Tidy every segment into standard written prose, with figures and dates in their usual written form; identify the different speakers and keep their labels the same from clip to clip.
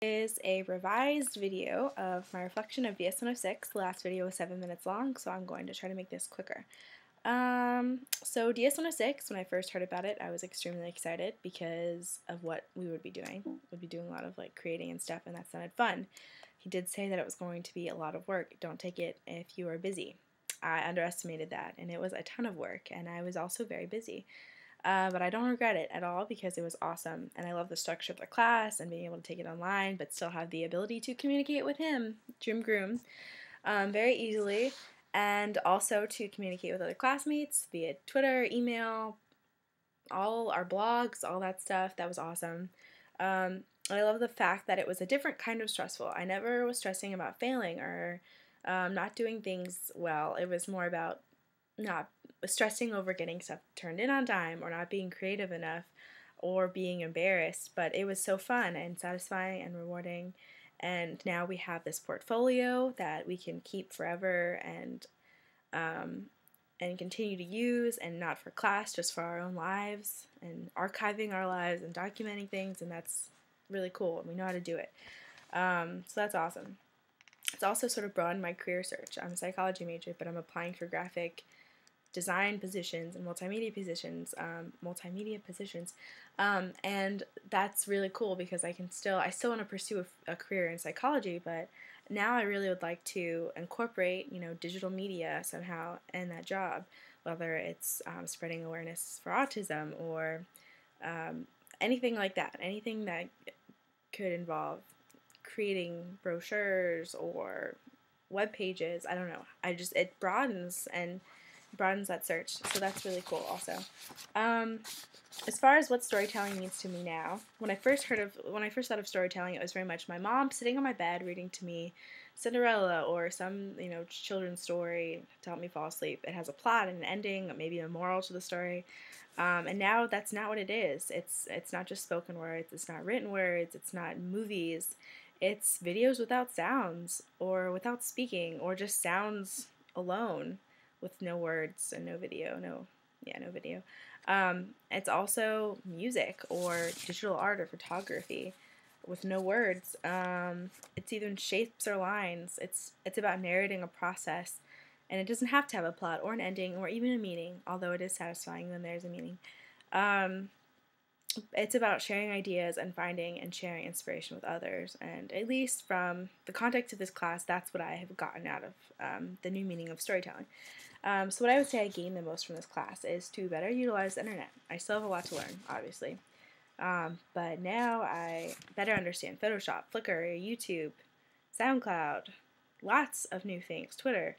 Speaker 1: Is a revised video of my reflection of DS106. The last video was 7 minutes long, so I'm going to try to make this quicker. So DS106, when I first heard about it, I was extremely excited because of what we would be doing. We'd be doing a lot of creating and stuff, and that sounded fun. He did say that it was going to be a lot of work. Don't take it if you are busy. I underestimated that, and it was a ton of work, and I was also very busy. But I don't regret it at all because it was awesome, and I love the structure of the class and being able to take it online but still have the ability to communicate with him, Jim Groom, very easily, and also to communicate with other classmates via Twitter, email, all our blogs, all that stuff. That was awesome. I love the fact that it was a different kind of stressful. I never was stressing about failing or not doing things well. It was more about not stressing over getting stuff turned in on time or not being creative enough or being embarrassed, but it was so fun and satisfying and rewarding. And now we have this portfolio that we can keep forever and continue to use, and not for class, just for our own lives and archiving our lives and documenting things, and that's really cool and we know how to do it. So that's awesome. It's also sort of broadened my career search. I'm a psychology major, but I'm applying for graphic design positions and multimedia positions, and that's really cool because I still want to pursue a career in psychology, but now I really would like to incorporate, digital media somehow in that job, whether it's spreading awareness for autism or anything like that, anything that could involve creating brochures or web pages. I don't know. It broadens that search, so that's really cool also. As far as what storytelling means to me now, when I first thought of storytelling, it was very much my mom sitting on my bed reading to me Cinderella or some, children's story to help me fall asleep. It has a plot and an ending, maybe a moral to the story. And now that's not what it is. It's not just spoken words, it's not written words, it's not movies. It's videos without sounds or without speaking or just sounds alone, with no words and no video, no video. It's also music or digital art or photography with no words. It's even shapes or lines. It's about narrating a process, and it doesn't have to have a plot or an ending or even a meaning, although it is satisfying when there's a meaning. It's about sharing ideas and finding and sharing inspiration with others, and at least from the context of this class, that's what I have gotten out of the new meaning of storytelling. So what I would say I gained the most from this class is to better utilize the internet. I still have a lot to learn, obviously, but now I better understand Photoshop, Flickr, YouTube, SoundCloud, lots of new things, Twitter,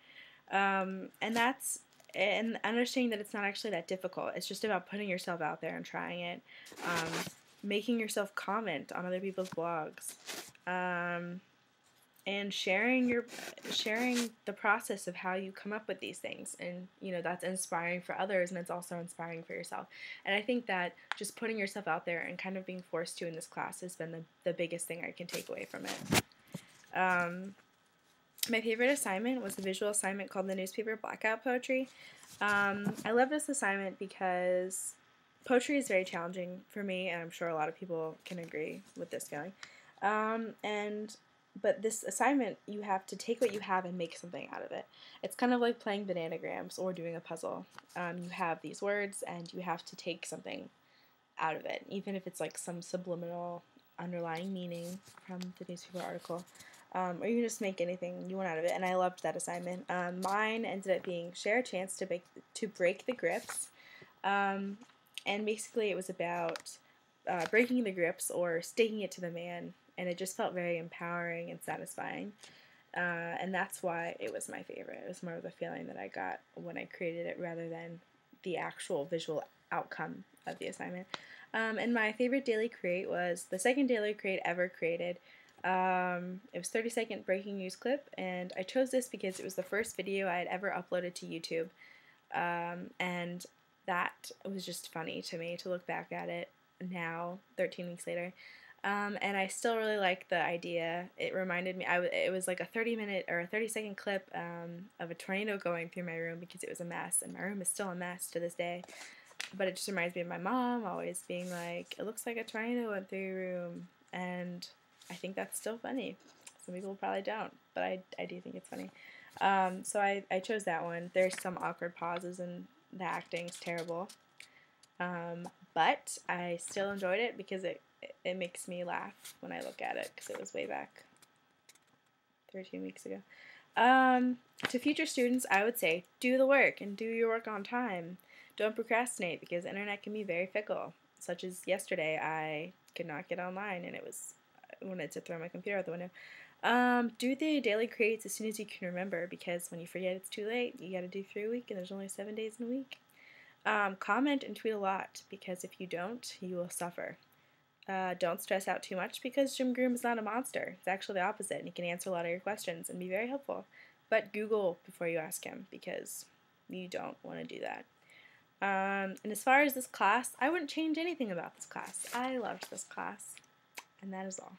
Speaker 1: and understanding that it's not actually that difficult. It's just about putting yourself out there and trying it, making yourself comment on other people's blogs, and sharing the process of how you come up with these things. And that's inspiring for others, and it's also inspiring for yourself. And I think that just putting yourself out there and kind of being forced to in this class has been the biggest thing I can take away from it. My favorite assignment was the visual assignment called the Newspaper Blackout Poetry. I love this assignment because poetry is very challenging for me, and I'm sure a lot of people can agree with this feeling. But this assignment, you have to take what you have and make something out of it. It's kind of like playing bananagrams or doing a puzzle. You have these words, and you have to take something out of it, even if it's like some subliminal underlying meaning from the newspaper article. Or you can just make anything you want out of it, and I loved that assignment. Mine ended up being share a chance to break the grips, and basically it was about breaking the grips or staking it to the man, and it just felt very empowering and satisfying, and that's why it was my favorite. It was more of the feeling that I got when I created it rather than the actual visual outcome of the assignment. And my favorite daily create was the second daily create ever created. It was 30-second breaking news clip, and I chose this because it was the first video I had ever uploaded to YouTube, and that was just funny to me to look back at it now, 13 weeks later, and I still really like the idea. It reminded me, it was like a 30-minute or a 30-second clip of a tornado going through my room because it was a mess, and my room is still a mess to this day. But it just reminds me of my mom always being like, it looks like a tornado went through your room, and I think that's still funny. Some people probably don't, but I do think it's funny. So I chose that one. There's some awkward pauses and the acting's terrible. But I still enjoyed it because it makes me laugh when I look at it because it was way back 13 weeks ago. To future students, I would say do the work and do your work on time. Don't procrastinate because the internet can be very fickle. Such as yesterday, I could not get online and I wanted to throw my computer out the window. Do the daily creates as soon as you can remember because when you forget it's too late. You gotta do 3 a week and there's only 7 days in a week. Comment and tweet a lot because if you don't, you will suffer. Don't stress out too much because Jim Groom is not a monster. It's actually the opposite, and he can answer a lot of your questions and be very helpful. But Google before you ask him because you don't want to do that. And as far as this class, I wouldn't change anything about this class. I loved this class, and that is all.